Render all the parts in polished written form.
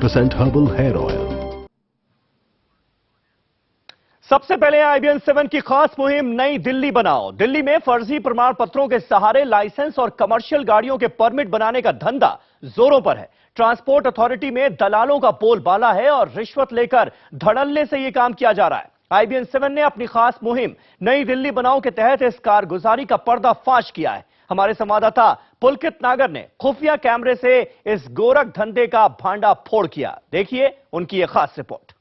100% herbal hair oil. सबसे पहले IBN 7 की खास मुहिम नई दिल्ली बनाओ। दिल्ली में फर्जी प्रमाण पत्रों के सहारे लाइसेंस और कमर्शियल गाड़ियों के परमिट बनाने का धंधा जोरों पर है। ट्रांसपोर्ट अथॉरिटी में दलालों का बोलबाला है और रिश्वत लेकर धड़ल्ले से यह काम किया जा रहा है। IBN 7 ने अपनी खास मुहिम नई दिल्ली बनाओ के तहत इस कारगुजारी का पर्दाफाश किया है। हमारे संवाददाता पुलकित नागर ने खुफिया कैमरे से इस गोरख धंधे का भांडाफोड़ किया। देखिए उनकी यह खास रिपोर्ट।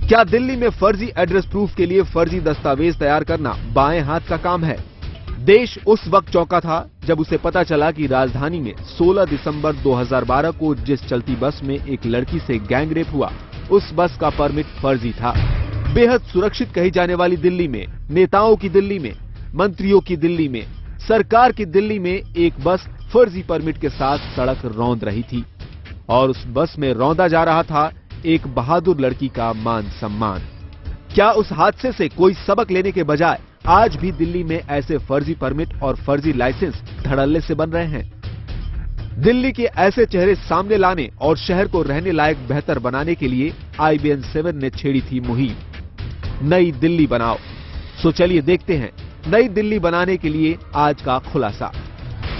क्या दिल्ली में फर्जी एड्रेस प्रूफ के लिए फर्जी दस्तावेज तैयार करना बाएं हाथ का काम है? देश उस वक्त चौंका था जब उसे पता चला कि राजधानी में 16 दिसंबर 2012 को जिस चलती बस में एक लड़की से गैंगरेप हुआ, उस बस का परमिट फर्जी था। बेहद सुरक्षित कही जाने वाली दिल्ली में, नेताओं की दिल्ली में, मंत्रियों की दिल्ली में, सरकार की दिल्ली में एक बस फर्जी परमिट के साथ सड़क रौंद रही थी और उस बस में रौंदा जा रहा था एक बहादुर लड़की का मान सम्मान। क्या उस हादसे से कोई सबक लेने के बजाय आज भी दिल्ली में ऐसे फर्जी परमिट और फर्जी लाइसेंस धड़ल्ले से बन रहे हैं? दिल्ली के ऐसे चेहरे सामने लाने और शहर को रहने लायक बेहतर बनाने के लिए IBN 7 ने छेड़ी थी मुहिम नई दिल्ली बनाओ। सो चलिए देखते हैं नई दिल्ली बनाने के लिए आज का खुलासा।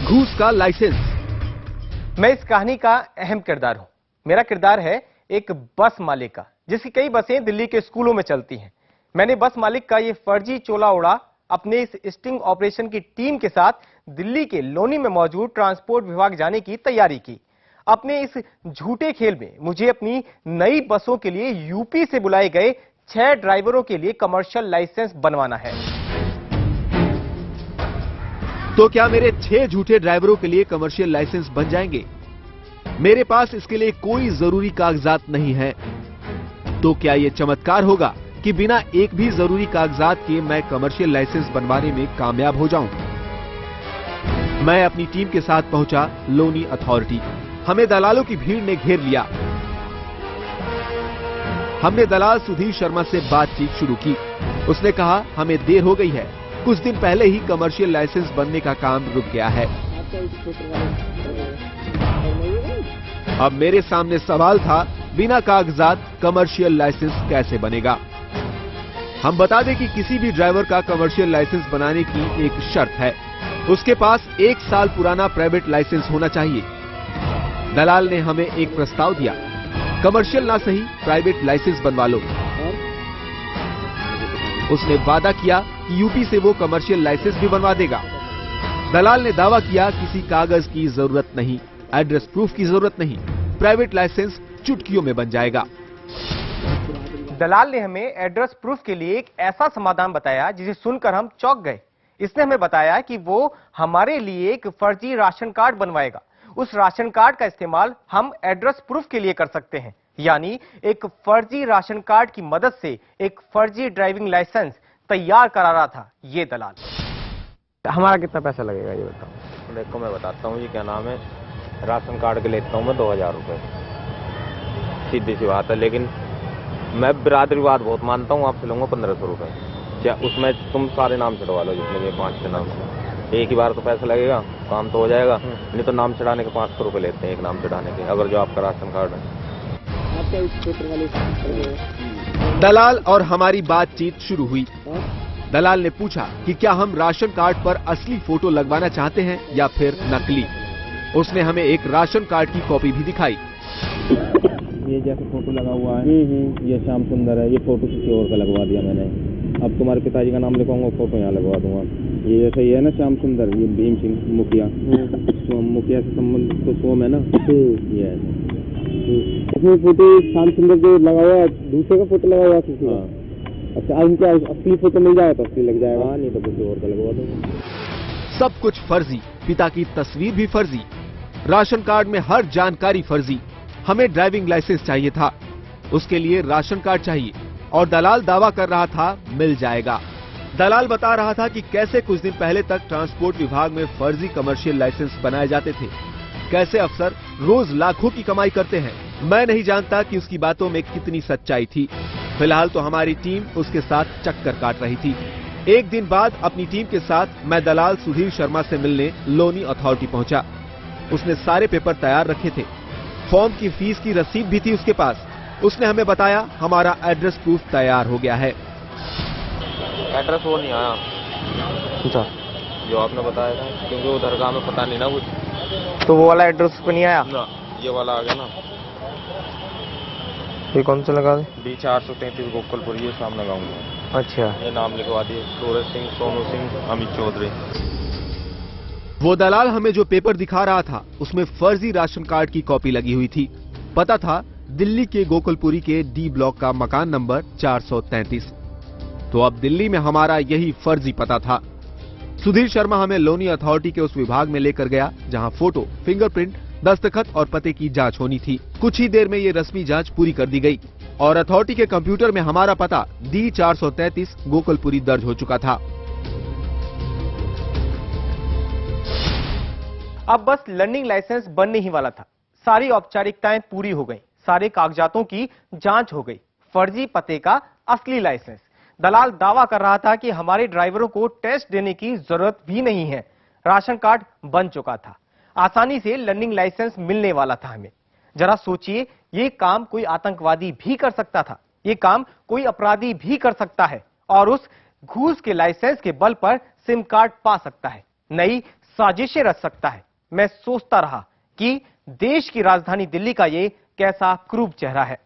घूस का लाइसेंस। मैं इस कहानी का अहम किरदार हूं। मेरा किरदार है एक बस मालिक का, जिसकी कई बसें दिल्ली के स्कूलों में चलती हैं। मैंने बस मालिक का ये फर्जी चोला उड़ा अपने इस स्टिंग ऑपरेशन की टीम के साथ दिल्ली के लोनी में मौजूद ट्रांसपोर्ट विभाग जाने की तैयारी की। अपने इस झूठे खेल में मुझे अपनी नई बसों के लिए यूपी से बुलाए गए 6 ड्राइवरों के लिए कमर्शियल लाइसेंस बनवाना है। तो क्या मेरे 6 झूठे ड्राइवरों के लिए कमर्शियल लाइसेंस बन जाएंगे? मेरे पास इसके लिए कोई जरूरी कागजात नहीं है। तो क्या यह चमत्कार होगा कि बिना एक भी जरूरी कागजात के मैं कमर्शियल लाइसेंस बनवाने में कामयाब हो जाऊं? मैं अपनी टीम के साथ पहुंचा लोनी अथॉरिटी। हमें दलालों की भीड़ ने घेर लिया। हमने दलाल सुधीर शर्मा से बातचीत शुरू की। उसने कहा हमें देर हो गई है, कुछ दिन पहले ही कमर्शियल लाइसेंस बनने का काम रुक गया है। अब मेरे सामने सवाल था, बिना कागजात कमर्शियल लाइसेंस कैसे बनेगा? हम बता दें कि किसी भी ड्राइवर का कमर्शियल लाइसेंस बनाने की एक शर्त है, उसके पास 1 साल पुराना प्राइवेट लाइसेंस होना चाहिए। दलाल ने हमें एक प्रस्ताव दिया, कमर्शियल ना सही प्राइवेट लाइसेंस बनवा लो। उसने वादा किया कि यूपी से वो कमर्शियल लाइसेंस भी बनवा देगा। दलाल ने दावा किया किसी कागज की जरूरत नहीं, एड्रेस प्रूफ की जरूरत नहीं, प्राइवेट लाइसेंस चुटकियों में बन जाएगा। दलाल ने हमें एड्रेस प्रूफ के लिए एक ऐसा समाधान बताया जिसे सुनकर हम चौंक गए। इसने हमें बताया कि वो हमारे लिए एक फर्जी राशन कार्ड बनवाएगा। उस राशन कार्ड का इस्तेमाल हम एड्रेस प्रूफ के लिए कर सकते हैं, यानी एक फर्जी राशन कार्ड की मदद से एक फर्जी ड्राइविंग लाइसेंस तैयार करा रहा था ये दलाल। हमारा कितना पैसा लगेगा ये बताओ? देखो मैं बताता हूँ, ये क्या नाम है, राशन कार्ड के लेता हूँ मैं 2000 रुपये, सीधी सी बात है। लेकिन मैं बिरादरीवाद बहुत मानता हूँ, आपसे लूँगा 1500 रुपये। क्या उसमें तुम सारे नाम चढ़वा लो, जितने भी 5 के नाम, एक ही बार तो पैसा लगेगा, काम तो हो जाएगा। नहीं तो नाम चढ़ाने के 500 रुपये लेते हैं, एक नाम चढ़ाने के, अगर जो आपका राशन कार्ड है। दलाल और हमारी बातचीत शुरू हुई। दलाल ने पूछा कि क्या हम राशन कार्ड पर असली फोटो लगवाना चाहते हैं या फिर नकली। उसने हमें एक राशन कार्ड की कॉपी भी दिखाई। ये जैसे फोटो लगा हुआ है, ये श्याम सुंदर है, ये फोटो किसी और का लगवा दिया मैंने। अब तुम्हारे पिताजी का नाम लिखवाऊंगा, फोटो यहाँ लगवा दूंगा। ये जैसे ये है ना श्याम सुंदर, ये भीम सिंह मुखिया, मुखिया से संबंधित तो सोम है ना, ये है। उसमें फोटो श्याम सुंदर जो लगा हुआ, दूसरे का फोटो लगा हुआ किसी का। अच्छा, उनका असली फोटो मिल जाएगा तो असली लग जाएगा, नहीं तो किसी और का लगवा दूंगा। सब कुछ फर्जी, पिता की तस्वीर भी फर्जी, राशन कार्ड में हर जानकारी फर्जी। हमें ड्राइविंग लाइसेंस चाहिए था, उसके लिए राशन कार्ड चाहिए और दलाल दावा कर रहा था मिल जाएगा। दलाल बता रहा था कि कैसे कुछ दिन पहले तक ट्रांसपोर्ट विभाग में फर्जी कमर्शियल लाइसेंस बनाए जाते थे, कैसे अफसर रोज लाखों की कमाई करते हैं। मैं नहीं जानता कि उसकी बातों में कितनी सच्चाई थी। फिलहाल तो हमारी टीम उसके साथ चक्कर काट रही थी। एक दिन बाद अपनी टीम के साथ मैं दलाल सुधीर शर्मा से मिलने लोनी अथॉरिटी पहुंचा। उसने सारे पेपर तैयार रखे थे, फॉर्म की फीस की रसीद भी थी उसके पास। उसने हमें बताया हमारा एड्रेस प्रूफ तैयार हो गया है। एड्रेस वो नहीं आया अच्छा, जो आपने बताया था, क्योंकि उधर का हमें पता नहीं ना कुछ। तो वो वाला एड्रेस पे नहीं आया ना, ये वाला आ गया ना। ये कौन सा लगा दे? D433 गोकुलपुर, ये सामने गाँव में। अच्छा, ये नाम लिखवा दिए, सूरज सिंह, सोनू सिंह, अमित चौधरी। वो दलाल हमें जो पेपर दिखा रहा था उसमें फर्जी राशन कार्ड की कॉपी लगी हुई थी। पता था दिल्ली के गोकुलपुरी के डी ब्लॉक का मकान नंबर 433। तो अब दिल्ली में हमारा यही फर्जी पता था। सुधीर शर्मा हमें लोनी अथॉरिटी के उस विभाग में लेकर गया जहां फोटो, फिंगरप्रिंट, दस्तखत और पते की जांच होनी थी। कुछ ही देर में ये रस्मी जांच पूरी कर दी गई और अथॉरिटी के कंप्यूटर में हमारा पता D433 गोकुलपुरी दर्ज हो चुका था। अब बस लर्निंग लाइसेंस बनने ही वाला था। सारी औपचारिकताएं पूरी हो गई, सारे कागजातों की जांच हो गई। फर्जी पते का असली लाइसेंस। दलाल दावा कर रहा था कि हमारे ड्राइवरों को टेस्ट देने की जरूरत भी नहीं है, राशन कार्ड बन चुका था, आसानी से लर्निंग लाइसेंस मिलने वाला था हमें। जरा सोचिए, ये काम कोई आतंकवादी भी कर सकता था, ये काम कोई अपराधी भी कर सकता है और उस घूस के लाइसेंस के बल पर सिम कार्ड पा सकता है, नई साजिशें रच सकता है। मैं सोचता रहा कि देश की राजधानी दिल्ली का ये कैसा क्रूर चेहरा है।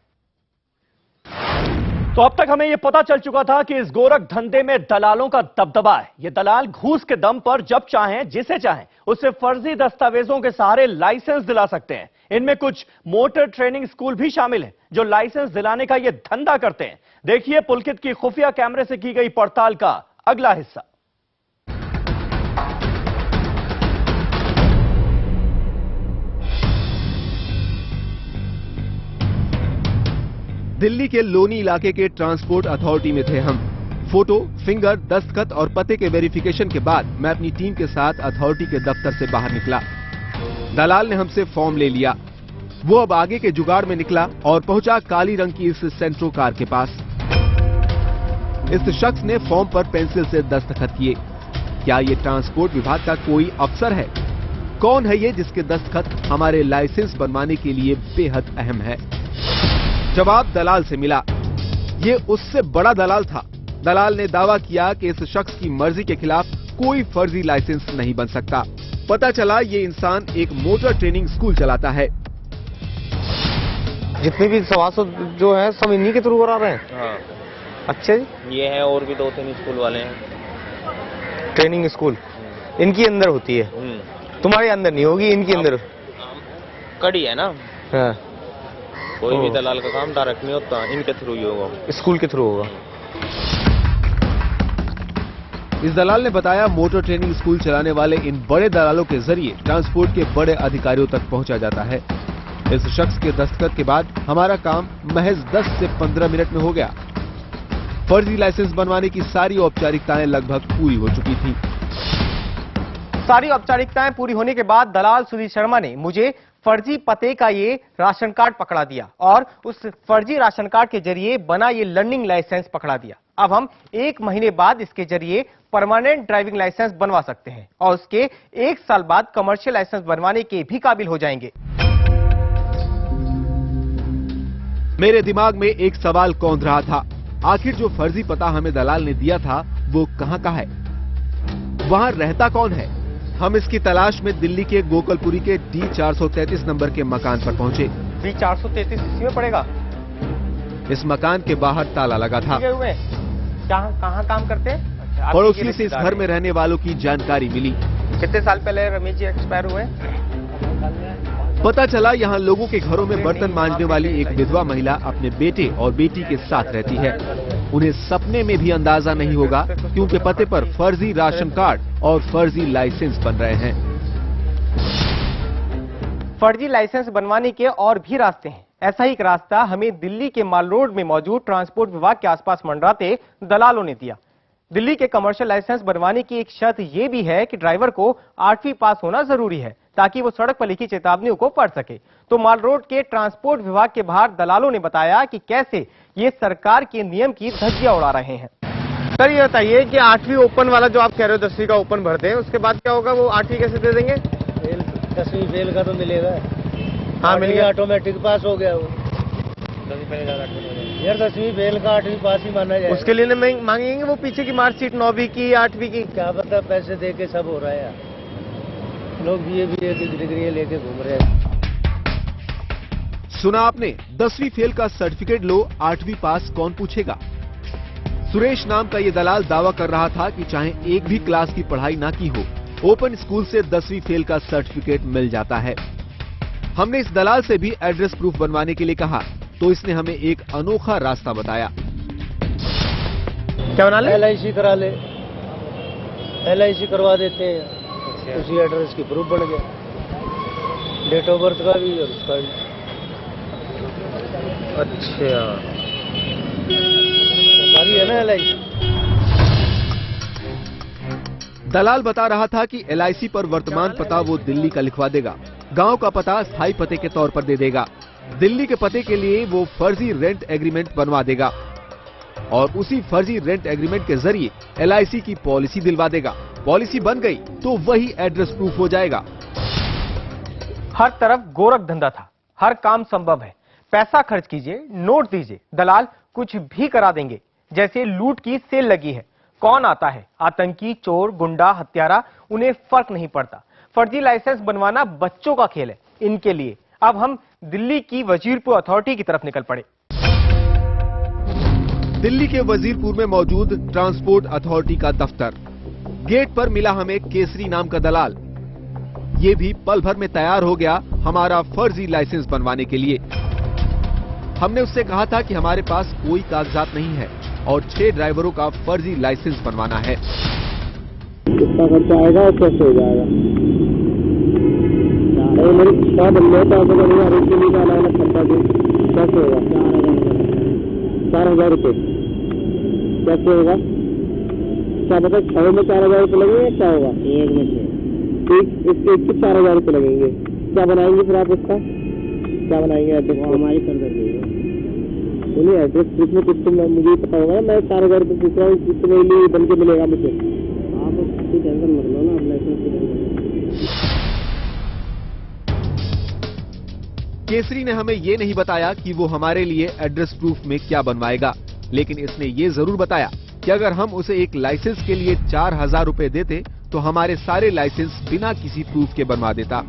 तो अब तक हमें यह पता चल चुका था कि इस गोरख धंधे में दलालों का दबदबा है। ये दलाल घूस के दम पर जब चाहें, जिसे चाहें, उससे फर्जी दस्तावेजों के सहारे लाइसेंस दिला सकते हैं। इनमें कुछ मोटर ट्रेनिंग स्कूल भी शामिल हैं जो लाइसेंस दिलाने का यह धंधा करते हैं। देखिए पुलकित की खुफिया कैमरे से की गई पड़ताल का अगला हिस्सा। दिल्ली के लोनी इलाके के ट्रांसपोर्ट अथॉरिटी में थे हम। फोटो, फिंगर, दस्तखत और पते के वेरिफिकेशन के बाद मैं अपनी टीम के साथ अथॉरिटी के दफ्तर से बाहर निकला। दलाल ने हमसे फॉर्म ले लिया। वो अब आगे के जुगाड़ में निकला और पहुंचा काली रंग की इस सेंट्रो कार के पास। इस शख्स ने फॉर्म पर पेंसिल से दस्तखत किए। क्या ये ट्रांसपोर्ट विभाग का कोई अफसर है? कौन है ये जिसके दस्तखत हमारे लाइसेंस बनवाने के लिए बेहद अहम है? जवाब दलाल से मिला। ये उससे बड़ा दलाल था। दलाल ने दावा किया कि इस शख्स की मर्जी के खिलाफ कोई फर्जी लाइसेंस नहीं बन सकता। पता चला ये इंसान एक मोटर ट्रेनिंग स्कूल चलाता है। जितने भी सभासद जो है सब इन्हीं के थ्रू करा रहे हैं। हाँ, अच्छा जी, ये है और भी 2-3 स्कूल वाले हैं। ट्रेनिंग स्कूल इनकी अंदर होती है, तुम्हारे अंदर नहीं होगी, इनकी अंदर कड़ी है ना। हाँ, कोई भी दलाल का काम डायरेक्ट नहीं होता, इनके थ्रू ही होगा, स्कूल के थ्रू होगा। इस दलाल ने बताया मोटर ट्रेनिंग स्कूल चलाने वाले इन बड़े दलालों के जरिए ट्रांसपोर्ट के बड़े अधिकारियों तक पहुंचा जाता है। इस शख्स के दस्तखत के बाद हमारा काम महज 10 से 15 मिनट में हो गया। फर्जी लाइसेंस बनवाने की सारी औपचारिकताएं लगभग पूरी हो चुकी थी। सारी औपचारिकताएं पूरी होने के बाद दलाल सुधीर शर्मा ने मुझे फर्जी पते का ये राशन कार्ड पकड़ा दिया और उस फर्जी राशन कार्ड के जरिए बना ये लर्निंग लाइसेंस पकड़ा दिया। अब हम 1 महीने बाद इसके जरिए परमानेंट ड्राइविंग लाइसेंस बनवा सकते हैं और उसके 1 साल बाद कमर्शियल लाइसेंस बनवाने के भी काबिल हो जाएंगे। मेरे दिमाग में एक सवाल कौंध रहा था, आखिर जो फर्जी पता हमें दलाल ने दिया था वो कहां का है? वहां रहता कौन है? हम इसकी तलाश में दिल्ली के गोकुलपुरी के D433 नंबर के मकान पर पहुंचे। D433 इसी में पड़ेगा। इस मकान के बाहर ताला लगा था। कहाँ काम करते हैं? अच्छा, पड़ोसी से इस घर में रहने वालों की जानकारी मिली। कितने साल पहले रमेश जी एक्सपायर हुए? पता चला यहाँ लोगों के घरों में बर्तन मांजने वाली एक विधवा महिला अपने बेटे और बेटी के साथ रहती है। उन्हें सपने में भी अंदाजा नहीं होगा कि उनके पते पर फर्जी राशन कार्ड और फर्जी लाइसेंस बन रहे हैं। फर्जी लाइसेंस बनवाने के और भी रास्ते हैं। ऐसा ही एक रास्ता हमें दिल्ली के माल रोड में मौजूद ट्रांसपोर्ट विभाग के आसपास मंडराते दलालों ने दिया। दिल्ली के कमर्शियल लाइसेंस बनवाने की एक शर्त यह भी है कि ड्राइवर को 8वीं पास होना जरूरी है ताकि वो सड़क पर लिखी चेतावनियों को पढ़ सके। तो माल रोड के ट्रांसपोर्ट विभाग के बाहर दलालों ने बताया कि कैसे ये सरकार के नियम की धज्जियां उड़ा रहे हैं। सर ये बताइए कि 8वीं ओपन वाला जो आप कह रहे हो 10वीं का ओपन भर दें, उसके बाद क्या होगा? वो 8वीं कैसे दे देंगे? 10वीं फेल का तो मिलेगा। हाँ मिल गया, ऑटोमेटिक पास हो गया वो। यार 10वीं फेल का 8वीं पास ही माना जाए। उसके लिए मांगेंगे वो पीछे की मार्कशीट 9वीं की 8वीं की। क्या पता, पैसे दे के सब हो रहा है यार। लोग बीए की डिग्री लेके घूम रहे हैं। सुना आपने, 10वीं फेल का सर्टिफिकेट लो, 8वीं पास कौन पूछेगा। सुरेश नाम का ये दलाल दावा कर रहा था कि चाहे एक भी क्लास की पढ़ाई ना की हो, ओपन स्कूल से 10वीं फेल का सर्टिफिकेट मिल जाता है। हमने इस दलाल से भी एड्रेस प्रूफ बनवाने के लिए कहा तो इसने हमें एक अनोखा रास्ता बताया। क्या बना ले? LIC करा ले, LIC करवा देते हैं, उसी एड्रेस की प्रूफ बन गया, डेट ऑफ बर्थ का भी और उसका भी। अच्छा सरकारी है ना LIC। दलाल बता रहा था कि LIC पर वर्तमान पता वो दिल्ली का लिखवा देगा, गांव का पता स्थायी पते के तौर पर दे देगा, दिल्ली के पते के लिए वो फर्जी रेंट एग्रीमेंट बनवा देगा और उसी फर्जी रेंट एग्रीमेंट के जरिए LIC की पॉलिसी दिलवा देगा। पॉलिसी बन गई तो वही एड्रेस प्रूफ हो जाएगा। हर तरफ गोरख धंधा था, हर काम संभव है। पैसा खर्च कीजिए, नोट दीजिए, दलाल कुछ भी करा देंगे। जैसे लूट की सेल लगी है, कौन आता है, आतंकी, चोर, गुंडा, हत्यारा, उन्हें फर्क नहीं पड़ता। फर्जी लाइसेंस बनवाना बच्चों का खेल है इनके लिए। अब हम दिल्ली की वजीरपुर अथॉरिटी की तरफ निकल पड़े। दिल्ली के वजीरपुर में मौजूद ट्रांसपोर्ट अथॉरिटी का दफ्तर। गेट पर मिला हमें केसरी नाम का दलाल। ये भी पल भर में तैयार हो गया हमारा फर्जी लाइसेंस बनवाने के लिए। हमने उससे कहा था कि हमारे पास कोई कागजात नहीं है और 6 ड्राइवरों का फर्जी लाइसेंस बनवाना है। कितना खर्चा आएगा और कैसे हो जाएगा? मेरी क्या बनने है तो आपको के लिए अलग अलग खर्चा दे, कैसे होगा? 4,000 रुपये कैसे होगा? क्या पता 6 में 4,000 रुपये लगेंगे या क्या होगा? एक में इसके 4,000 रुपये लगेंगे। क्या बनाएंगे फिर आप इसका? क्या बनाएंगे? एड्रेस हमारी कर देंगे। उन्हें एड्रेस प्रूफ में कुछ तो मुझे पता होगा ना। मैं 4,000 रुपये पूछ रहा हूँ, कितने लिए बन के मिलेगा मुझे? आप उसकी टेंशन मत लो ना, लाइसेंस की टेंशन। केसरी ने हमें ये नहीं बताया कि वो हमारे लिए एड्रेस प्रूफ में क्या बनवाएगा, लेकिन इसने ये जरूर बताया कि अगर हम उसे एक लाइसेंस के लिए 4,000 रुपए देते तो हमारे सारे लाइसेंस बिना किसी प्रूफ के बनवा देता।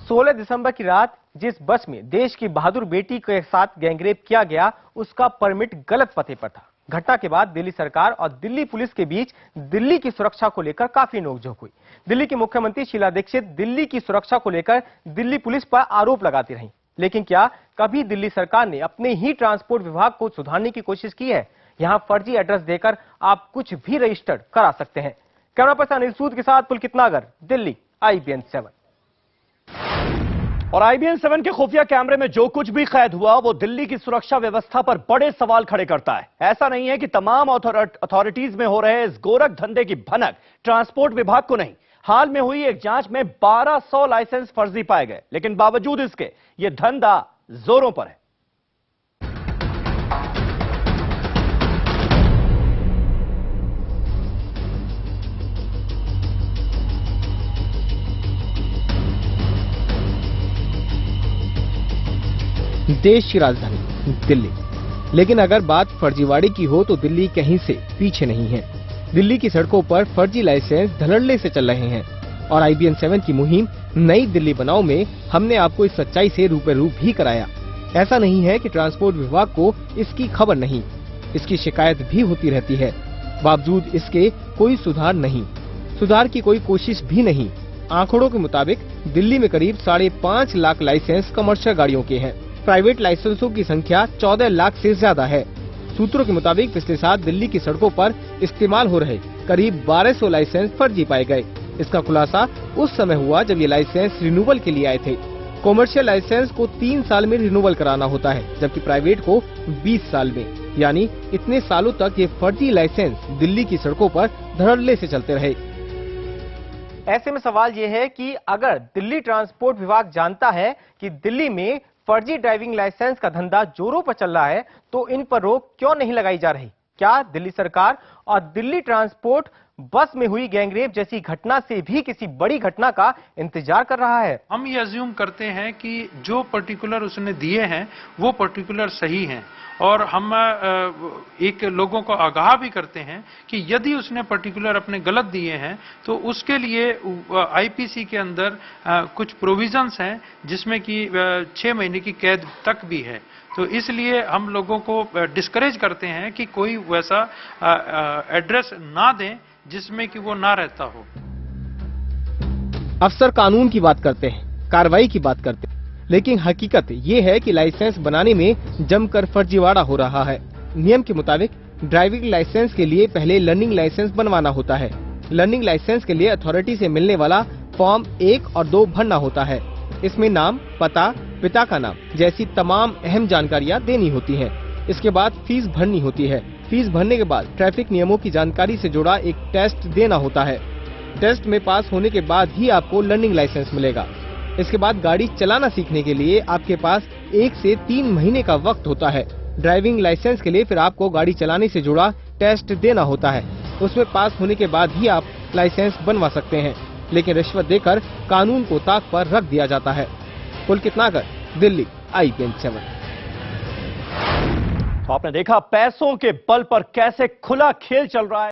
16 दिसंबर की रात जिस बस में देश की बहादुर बेटी के साथ गैंगरेप किया गया, उसका परमिट गलत पते पर था। घटना के बाद दिल्ली सरकार और दिल्ली पुलिस के बीच दिल्ली की सुरक्षा को लेकर काफी नोकझोंक हुई। दिल्ली की मुख्यमंत्री शीला दीक्षित दिल्ली की सुरक्षा को लेकर दिल्ली पुलिस पर आरोप लगाती रहीं। लेकिन क्या कभी दिल्ली सरकार ने अपने ही ट्रांसपोर्ट विभाग को सुधारने की कोशिश की है? यहां फर्जी एड्रेस देकर आप कुछ भी रजिस्टर्ड करा सकते हैं। कैमरा पर्सन अनिल सूद के साथ पुलकित नागर, दिल्ली, IBN 7। और IBN 7 के खुफिया कैमरे में जो कुछ भी कैद हुआ वो दिल्ली की सुरक्षा व्यवस्था पर बड़े सवाल खड़े करता है। ऐसा नहीं है कि तमाम अथॉरिटीज में हो रहे इस गोरख धंधे की भनक ट्रांसपोर्ट विभाग को नहीं। हाल में हुई एक जांच में 1200 लाइसेंस फर्जी पाए गए, लेकिन बावजूद इसके ये धंधा जोरों पर है। देश की राजधानी दिल्ली, लेकिन अगर बात फर्जीवाड़े की हो तो दिल्ली कहीं से पीछे नहीं है। दिल्ली की सड़कों पर फर्जी लाइसेंस धड़ल्ले से चल रहे हैं और IBN 7 की मुहिम नई दिल्ली बनाओ में हमने आपको इस सच्चाई से रूबरू भी कराया। ऐसा नहीं है कि ट्रांसपोर्ट विभाग को इसकी खबर नहीं, इसकी शिकायत भी होती रहती है। बावजूद इसके कोई सुधार नहीं, सुधार की कोई कोशिश भी नहीं। आंकड़ों के मुताबिक दिल्ली में करीब 5.5 लाख लाइसेंस कमर्शियल गाड़ियों के हैं। प्राइवेट लाइसेंसों की संख्या 14 लाख से ज्यादा है। सूत्रों के मुताबिक पिछले साल दिल्ली की सड़कों पर इस्तेमाल हो रहे करीब 1200 लाइसेंस फर्जी पाए गए। इसका खुलासा उस समय हुआ जब ये लाइसेंस रिन्यूअल के लिए आए थे। कॉमर्शियल लाइसेंस को 3 साल में रिन्यूअल कराना होता है, जबकि प्राइवेट को 20 साल में। यानी इतने सालों तक ये फर्जी लाइसेंस दिल्ली की सड़कों पर धड़ल्ले से चलते रहे। ऐसे में सवाल ये है कि अगर दिल्ली ट्रांसपोर्ट विभाग जानता है कि दिल्ली में फर्जी ड्राइविंग लाइसेंस का धंधा जोरों पर चल रहा है, तो इन पर रोक क्यों नहीं लगाई जा रही? क्या दिल्ली सरकार और दिल्ली ट्रांसपोर्ट बस में हुई गैंगरेप जैसी घटना से भी किसी बड़ी घटना का इंतजार कर रहा है? हम ये अज्यूम करते हैं कि जो पर्टिकुलर उसने दिए हैं वो पर्टिकुलर सही हैं, और हम एक लोगों को आगाह भी करते हैं कि यदि उसने पर्टिकुलर अपने गलत दिए हैं तो उसके लिए आईपीसी के अंदर कुछ प्रोविजंस हैं जिसमें कि 6 महीने की कैद तक भी है। तो इसलिए हम लोगों को डिस्करेज करते हैं कि कोई वैसा एड्रेस ना दें जिसमें कि वो ना रहता हो। अफसर कानून की बात करते हैं, कार्रवाई की बात करते हैं, लेकिन हकीकत ये है कि लाइसेंस बनाने में जमकर फर्जीवाड़ा हो रहा है। नियम के मुताबिक ड्राइविंग लाइसेंस के लिए पहले लर्निंग लाइसेंस बनवाना होता है। लर्निंग लाइसेंस के लिए अथॉरिटी से मिलने वाला फॉर्म 1 और 2 भरना होता है। इसमें नाम, पता, पिता का नाम जैसी तमाम अहम जानकारियां देनी होती हैं। इसके बाद फीस भरनी होती है। फीस भरने के बाद ट्रैफिक नियमों की जानकारी से जुड़ा एक टेस्ट देना होता है। टेस्ट में पास होने के बाद ही आपको लर्निंग लाइसेंस मिलेगा। इसके बाद गाड़ी चलाना सीखने के लिए आपके पास 1 से 3 महीने का वक्त होता है। ड्राइविंग लाइसेंस के लिए फिर आपको गाड़ी चलाने से जुड़ा टेस्ट देना होता है। उसमें पास होने के बाद ही आप लाइसेंस बनवा सकते हैं, लेकिन रिश्वत देकर कानून को ताक पर रख दिया जाता है। पुलकित नागर, दिल्ली, IBN 7। तो आपने देखा पैसों के बल पर कैसे खुला खेल चल रहा है।